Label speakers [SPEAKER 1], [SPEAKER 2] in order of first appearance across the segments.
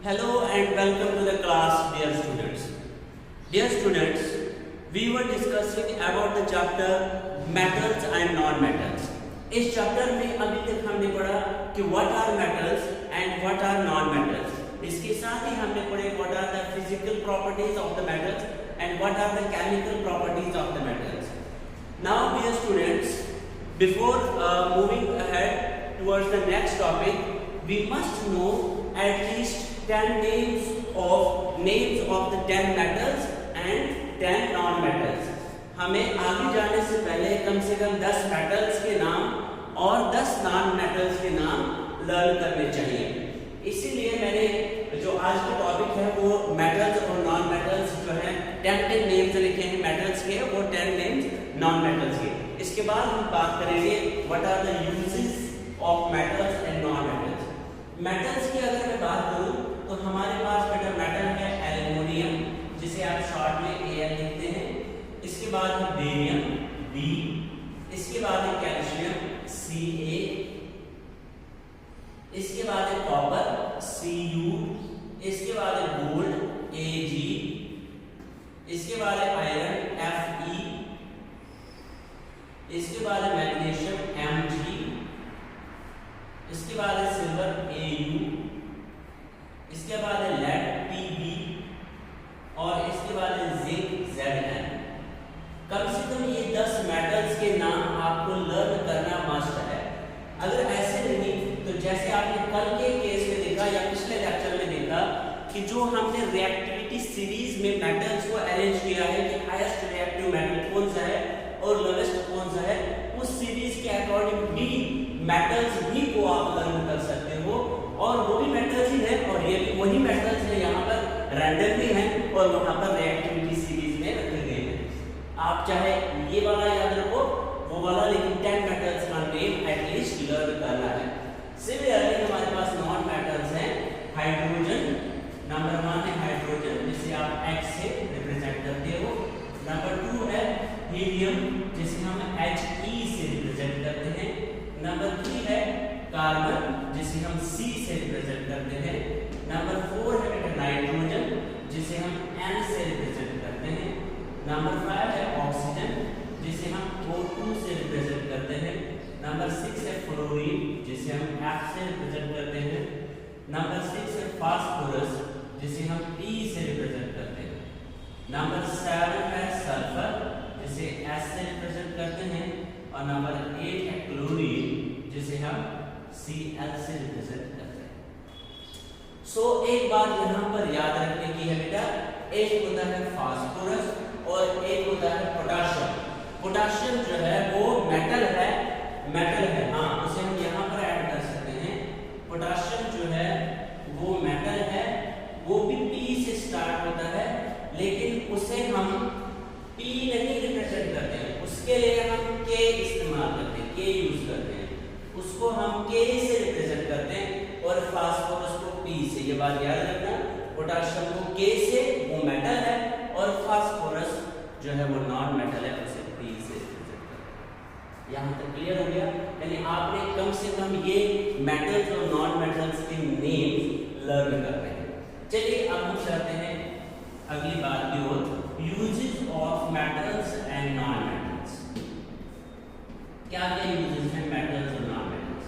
[SPEAKER 1] Hello and welcome to the class, dear students. Dear students, we were discussing about the chapter metals and non-metals. इस chapter में अभी तक हमने पढ़ा कि what are metals and what are non-metals. इसके साथ ही हमने पढ़े what are the physical properties of the metals and what are the chemical properties of the metals. Now, dear students, before moving ahead towards the next topic, we must know at least 10 names of the 10 metals and 10 non-metals. हमें आगे जाने से पहले कम से कम 10 metals के नाम और 10 non-metals के नाम लर्न करने चाहिए. इसीलिए मैंने जो आज का टॉपिक है वो मेटल्स और नॉन-मेटल्स जो है 10 नेम्स लिखे हैं मेटल्स के और 10 नेम्स नॉन-मेटल्स के. इसके बाद हम बात करेंगे what are the uses of metals and non-metals. Metals की अगर मैं बात करूं तो हमारे पास बेटा मेटल है एल्युमिनियम, जिसे आप शॉर्ट में Al लिखते हैं. इसके बाद है बेरियम B, इसके बाद है कैल्शियम Ca, इसके बाद है कॉपर Cu, इसके बाद है गोल्ड Ag, इसके बाद है आयरन Fe, इसके बाद है मैग्नीशियम Mg, इसके बाद है सिल्वर Au, इसके बाद है लेड Pb और इसके बाद है जिंक Zn. कम से कम ये 10 मेटल्स के नाम आपको लर्न करना मस्ट है. अगर ऐसे नहीं तो जैसे आपने कल के केस में देखा या पिछले लेक्चर में देखा कि जो हमने रिएक्टिविटी सीरीज में मेटल्स को अरेंज किया है कि हाईएस्ट रिएक्टिव मेटल कौन सा है और लोवेस्ट कौन सा है, उस सीरीज के अकॉर्डिंग भी मेटल्स भी को आप लर्न कर सकते हो. और वो भी मेटल्स ही है और ये भी वही मेटल्स है, यहाँ पर रैंडमली हैं और वहाँ पर रिएक्टिविटी सीरीज में रखे गए हैं. आप चाहे ये वाला याद रखो वो वाला, लेकिन 10 मेटल्स का नेम एटलीस्ट लर्न करना है. सिमिलरली हमारे पास नॉन मेटल्स हैं. हाइड्रोजन नंबर 1 है हाइड्रोजन, जिसे आप H से रिप्रेजेंट करते हो. नंबर 2 है हीलियम, जिसे हम He से रिप्रेजेंट करते हैं. नंबर 3 है कार्बन, जिसे हम C से रिप्रेजेंट करते हैं. नंबर 4 है नाइट्रोजन, जिसे हम N से रिप्रेजेंट करते हैं. नंबर 5 है ऑक्सीजन, जिसे हम O2 से रिप्रेजेंट करते हैं. नंबर 6 है फ्लोरीन, जिसे हम F से रिप्रेजेंट करते हैं. नंबर 6 है फास्फोरस, जिसे हम P से रिप्रेजेंट करते हैं. नंबर 7 है सल्फर, जिसे S से रिप्रेजेंट करते हैं. और नंबर 8 है क्लोरीन, जिसे हम Cl से रिप्रेजेंट करते हैं. सो एक बात यहाँ पर याद रखने की है बेटा, एक होता है फास्फोरस और एक होता है पोटाशियम. पोटाशियम जो है वो मेटल है, हाँ, उसे हम यहाँ पर ऐड कर सकते हैं. पोटाशियम जो है वो मेटल है, वो भी P से स्टार्ट होता है, लेकिन उसे हम P नहीं रिप्रेजेंट करते हैं. उसके लिए हम K इस्तेमाल करते हैं, K यूज करते हैं. उसको हम K से रिप्रेजेंट करते हैं और फास्फोरस को P से. ये बात याद रखना, पोटाशियम को K से, वो मेटल है, और फास्फोरस जो है वो नॉन मेटल है, उसे P से रिप्रेजेंट करते हैं. यहाँ तक क्लियर हो गया? यानी आपने कम से कम ये मेटल्स और नॉन मेटल्स के नेम लर्न कर रहे हैं. चलिए अब हम चलते हैं अगली बात की ओर, uses of metals and non metals. क्या क्या यूजेस हैं मेटल्स और नॉन मेटल्स?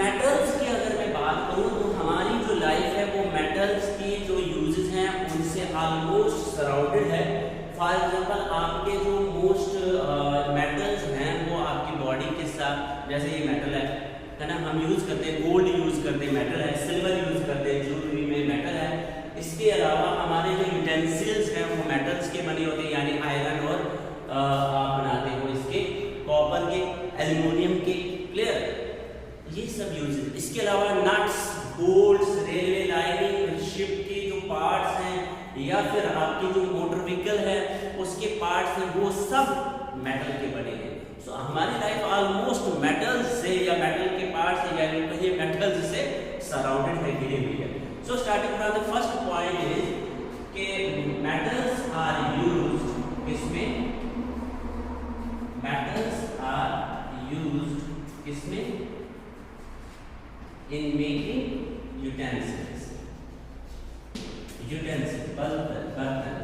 [SPEAKER 1] मेटल्स की अगर मैं बात करूं तो हमारी जो लाइफ है वो मेटल्स की जो यूजेस हैं उनसे ऑलमोस्ट सराउंडेड है. फॉर एग्जांपल आपके जो मोस्ट मेटल्स हैं वो आपकी बॉडी के साथ, जैसे ये मेटल है ना, हम यूज करते हैं, गोल्ड यूज करते हैं मेटल है, सिल्वर यूज करते हैं ज्वेलरी में मेटल है. इसके अलावा हमारे जो यूटेंसिल्स हैं वो मेटल्स के बने होते हैं, यानी आयरन और आप बनाते हो इसके कॉपर के, एल्युमिनियम के. क्लियर? ये सब यूजेस. इसके अलावा nuts, bolts, railway lining, ship के जो पार्ट्स हैं या फिर आपकी जो मोटर व्हीकल है उसके पार्ट्स हैं, वो सब मेटल के बने हैं. सो हमारी लाइफ ऑलमोस्ट मेटल से या मेटल के पार्ट्स से या कहिए मेटल्स से सराउंडेड है, घिरी हुई है. So starting from the first point is कि मेटल्स आर यूज्ड, इसमें मेटल्स आर यूज्ड, इसमें in making यूटेंसिल्स, यूटेंसिल बर्तन।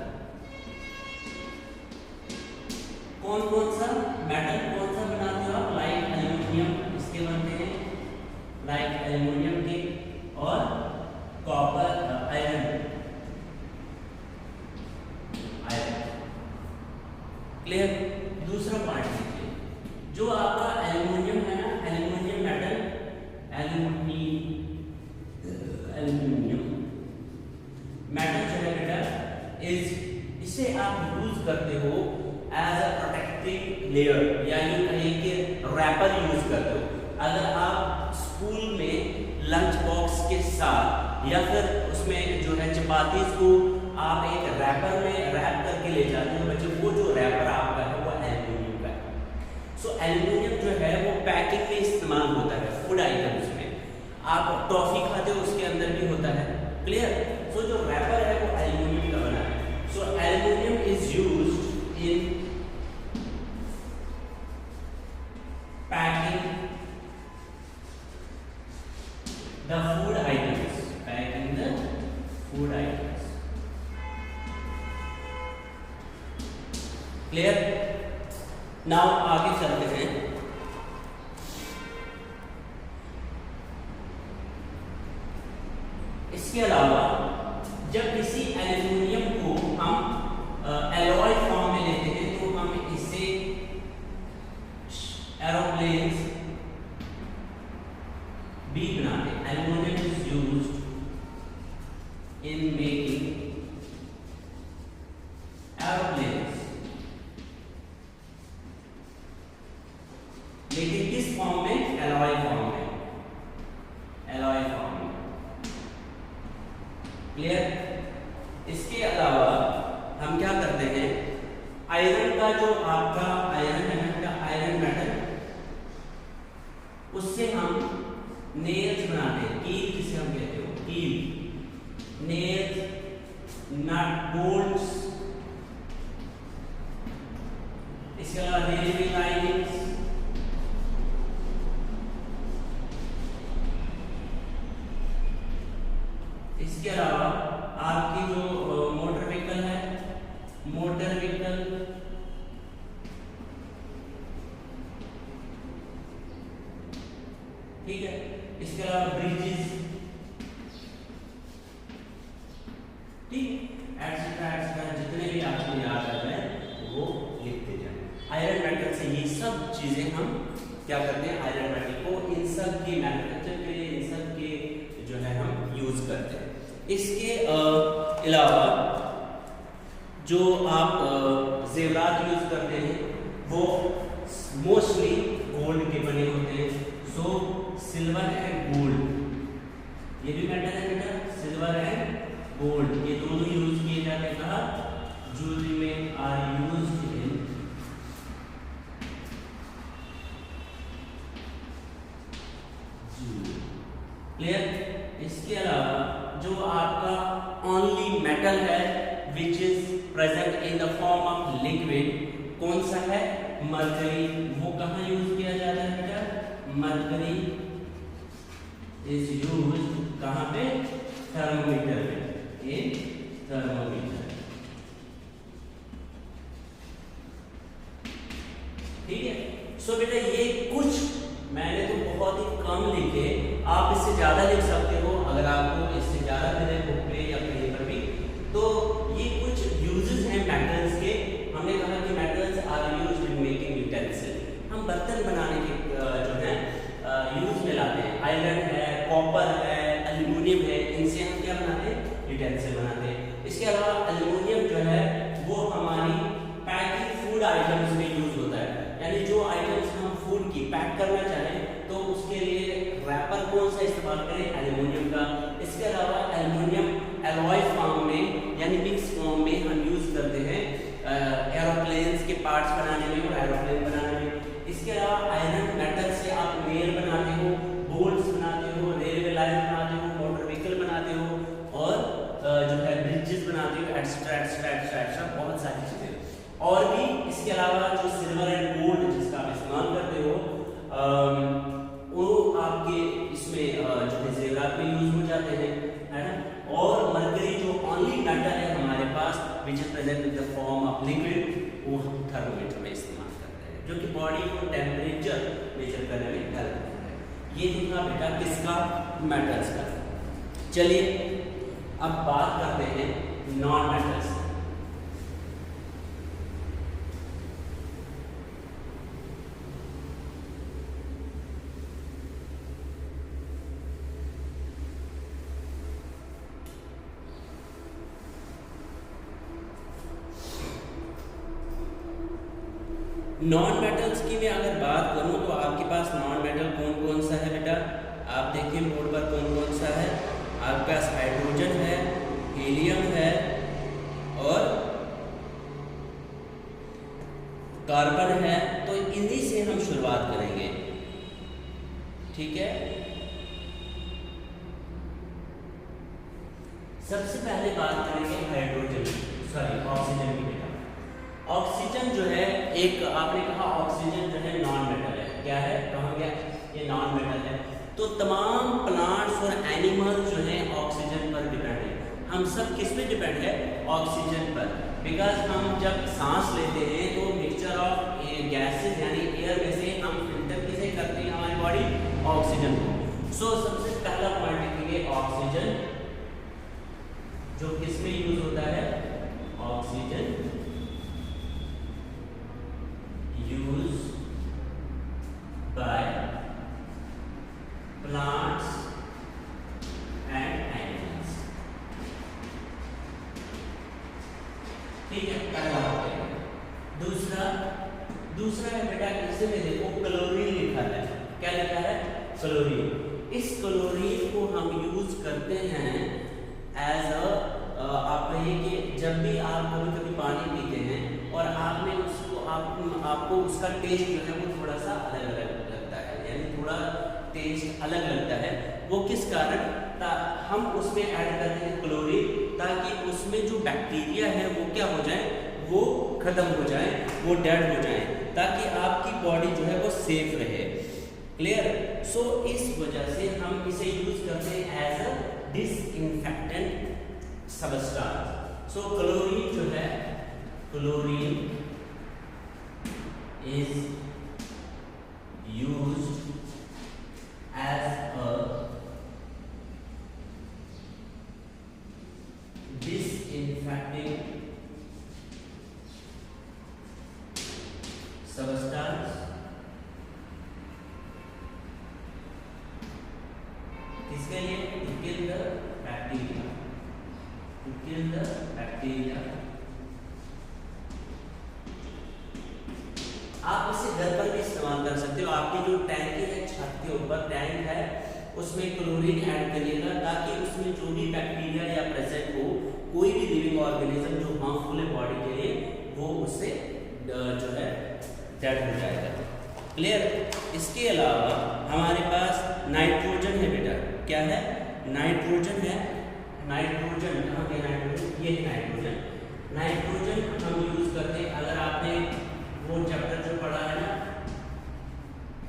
[SPEAKER 1] कौन कौन सा मेटल कौन सा बनाते हो आप? लाइक एल्यूमिनियम इसके बनते हैं, लाइक एल्यूमिनियम के, और कॉपर, आयरन, क्लियर। दूसरा पार्ट लीजिए, जो आपका एल्यूमिनियम है ना, एल्यूमिनियम मेटल, एल्यूमिनियम मेटल जो है बेटा इसे आप यूज करते हो एज अ प्रोटेक्टिव लेयर, या यूं कहिए कि रैपर यूज करते हो। अगर आप स्कूल में लंच बॉक्स के साथ या फिर उसमें जो है चपाती को आप एक रैपर में रैप करके ले जाते हो बच्चे, वो जो रैपर आपका है वो एल्यूमिनियम का है। सो एल्यूमिनियम जो है वो पैकिंग में इस्तेमाल होता है, फूड आइटम्स में। आप टॉफी खाते हो उसके अंदर भी होता है, क्लियर। सो जो रैपर है वो एल्यूमिनियम का बना है। So aluminium is used in packing the food items, packing the food items, clear। now आगे चलते हैं। इसके अलावा जब किसी एल्यूमिनियम को हम एलॉय फॉर्म में लेते हैं तो हम इससे एरोप्लेन्स भी बनाते हैं। Aluminium is used in making aeroplanes, लेकिन किस फॉर्म में? एलॉय फॉर्म में, एलॉय फॉर्म में, क्लियर। इसके अलावा हम क्या करते हैं, आयरन का जो आपका आयरन है ना, आयरन मेटल, उससे हम नेल्स बनाते हैं, कील जिसे हम कहते हो, कील, नेल्स, नट बोल्ट्स, इसके अलावा रेलवे लाइनिंग्स, इसके अलावा आपकी जो मोटर व्हीकल है, मोटर व्हीकल, ठीक है। इसके अलावा ब्रिजेस, ठीक, एटसेट्रा एटसेट्रा, जितने भी आपको याद आ जाए वो लिखते जाए। आयरन मेटल से ये सब चीजें हम क्या करते हैं, आयरन मेटल को इन सब के मैन्युफैक्चर के लिए, इन सब के जो है हम यूज करते हैं। इसके अलावा जो आप जेवरात यूज करते हैं वो मोस्टली गोल्ड के बने होते हैं। सो सिल्वर एंड गोल्ड, ये भी मेटल है बेटा, सिल्वर एंड गोल्ड, ये दोनों यूज किए जाते हैं। कहा ज्वेलरी में are used in jewellery, clear. इसके अलावा जो आपका ओनली मेटल है which is present in the form of liquid, कौन सा है? मरकरी। वो कहाँ यूज किया जाता है बेटा? मरकरी इज यूज्ड कहाँ पे? थर्मोमीटर में, इन थर्मोमीटर, ठीक है। सो बेटा ये कुछ मैंने तो बहुत ही कम लिखे, आप इससे ज्यादा लिख सकते हो अगर आपको इससे ज्यादा मिले बुक पे या कहीं पर भी। तो ये कुछ यूजेस हैं मेटल्स के। हमने कहा कि metals are used in making utensil, हम बर्तन बनाने के जो है यूज में लाते हैं। आयरन है, कॉपर है, एल्यूमिनियम है, इनसे हम क्या बनाते हैं? यूटेंसिल बनाते हैं। इसके अलावा एल्यूमिनियम जो है वो हमारी पैकिंग फूड आइटम्स में यूज होता है, यानी जो आइटम्स हम फूड की पैक करना चाहें तो उसके लिए रैपर कौन सा इस्तेमाल करें? एल्यूमिनियम का। इसके अलावा एल्यूमिनियम एलॉय फॉर्म में यानी मिक्स फॉर्म में हम यूज करते हैं एरोप्लेन्स के पार्ट्स बनाने में और एरोप्लेन बनाने में। इसके अलावा आयरन मेटल से आप नेल बनाते हो, बोल्ट्स बनाते हो, रेलवे लाइन बनाते हो, मोटर व्हीकल बनाते हो और जो है ब्रिजेस बनाते हो, एटसेट्रा एटसेट्रा एटसेट्रा, बहुत सारी चीजें। और भी इसके अलावा जो सिल्वर एंड गोल्ड जिसका आप इस्तेमाल करते हो वो आपके इसमें जो है जेवरात में यूज हो जाते विच is present in the form of liquid, वो थर्मोमीटर में इस्तेमाल करते हैं, जो कि बॉडी को टेम्परेचर मेजर करने में हेल्प करता है। ये देखा बेटा किसका, मेटल्स का। चलिए अब बात करते हैं नॉन मेटल्स। नॉन मेटल्स की मैं अगर बात करूं तो आपके पास नॉन मेटल कौन कौन सा है बेटा, आप देखिए बोर्ड पर कौन कौन सा है। आपके पास हाइड्रोजन है, हीलियम है और कार्बन है। तो इन्हीं से हम शुरुआत करेंगे, ठीक है। सबसे पहले बात करेंगे हाइड्रोजन, सॉरी ऑक्सीजन की। ऑक्सीजन जो है एक, आपने कहा ऑक्सीजन जो है नॉन मेटल है, क्या है, कहा गया ये नॉन मेटल है। तो तमाम प्लांट्स और एनिमल्स जो हैं ऑक्सीजन पर डिपेंड है। हम सब किस पे डिपेंड है, ऑक्सीजन पर, बिकॉज हम जब सांस लेते हैं तो मिक्सचर ऑफ गैसेस यानी एयर में से हम फिल्टर किसे करते हैं, हमारी बॉडी ऑक्सीजन को। सो सबसे पहला पॉइंट लिखेंगे ऑक्सीजन, जो किस में यूज होता है, oxygen used by plants and animals, ठीक है, पहला हो गया। दूसरा है बेटा, इसमें देखो क्लोरीन लिखा है, क्या लिखा है, क्लोरीन। इस क्लोरीन को हम यूज करते हैं एज अ, आप कहिए कि जब भी आप कभी कभी पानी पीते हैं और आपने उसको आपको उसका टेस्ट जो है वो थोड़ा सा अलग अलग लगता है, यानी थोड़ा टेस्ट अलग लगता है, वो किस कारण, हम उसमें ऐड करते हैं क्लोरीन, ताकि उसमें जो बैक्टीरिया है वो क्या हो जाए, वो खत्म हो जाए, वो डेड हो जाए, ताकि आपकी बॉडी जो है वो सेफ रहे। क्लियर। सो इस वजह से हम इसे यूज करते हैं as a disinfectant substance. So chlorine जो है, chlorine is used as a disinfecting substance किसके लिए, to kill the bacteria, to kill the bacteria। आप इसे घर पर भी इस्तेमाल कर सकते हो। आपकी जो टैंकी है, छत के ऊपर टैंक है, उसमें क्लोरीन ऐड करिएगा, ताकि उसमें जो भी बैक्टीरिया या प्रेजेंट हो, कोई भी लिविंग ऑर्गेनिज्म जो हार्मफुल है बॉडी के लिए, वो उससे जो है डेड हो जाएगा। क्लियर। इसके अलावा हमारे पास नाइट्रोजन है बेटा, क्या है, नाइट्रोजन है। नाइट्रोजन कहाँ गया, नाइट्रोजन, ये है नाइट्रोजन। नाइट्रोजन हम यूज करते हैं, अगर आपने वो चैप्टर जो पढ़ा है ना,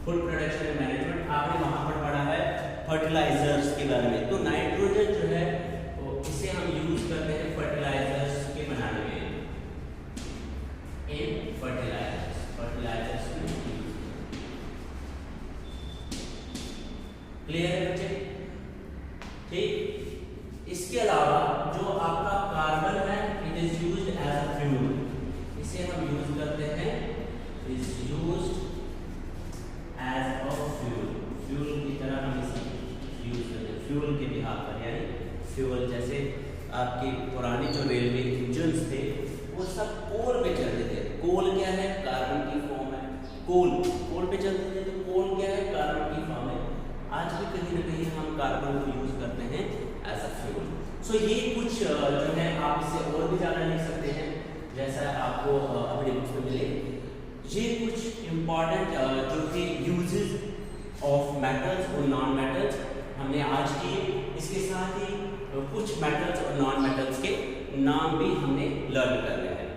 [SPEAKER 1] फूड प्रोडक्शन एंड मैनेजमेंट, आपने वहां पर पढ़ा है फर्टिलाइजर्स के बारे में। तो नाइट्रोजन जो है वो इसे हम यूज करते हैं फर्टिलाइजर्स के बनाने में, इन फर्टिलाइजर्स में। क्लियर है बच्चे, ठीक। इसके अलावा जो आपका कार्बन है, it is used as a fuel, इसे हम यूज करते हैं, is used as a fuel, fuel की तरह हम इसे यूज करते हैं, फ्यूल के बिहाफ पर, यानी फ्यूल जैसे आपके पुराने जो रेलवे इंजन्स थे वो सब कोल पे चलते थे। कोल क्या है, कार्बन की फॉर्म है, कोल पे चलते थे, तो कोल क्या है, कार्बन की फॉर्म है। आज भी कहीं ना कहीं हम कार्बन को यूज करते हैं एज अ फ्यूल। सो ये कुछ जो है आप इससे और भी ज़्यादा लिख सकते हैं, जैसा आपको अपने बुक्स में मिले। ये कुछ इम्पॉर्टेंट जो कि यूजेस ऑफ मेटल्स और नॉन मेटल्स हमने आज किए। इसके साथ ही कुछ मेटल्स और नॉन मेटल्स के नाम भी हमने लर्न कर लिया है।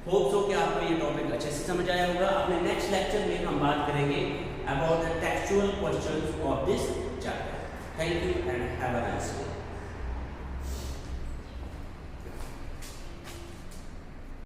[SPEAKER 1] होप सो कि आपको ये टॉपिक अच्छे से समझ आया होगा। अपने नेक्स्ट लेक्चर में हम बात करेंगे about the textual questions of this chapter. Thank you and have a nice day.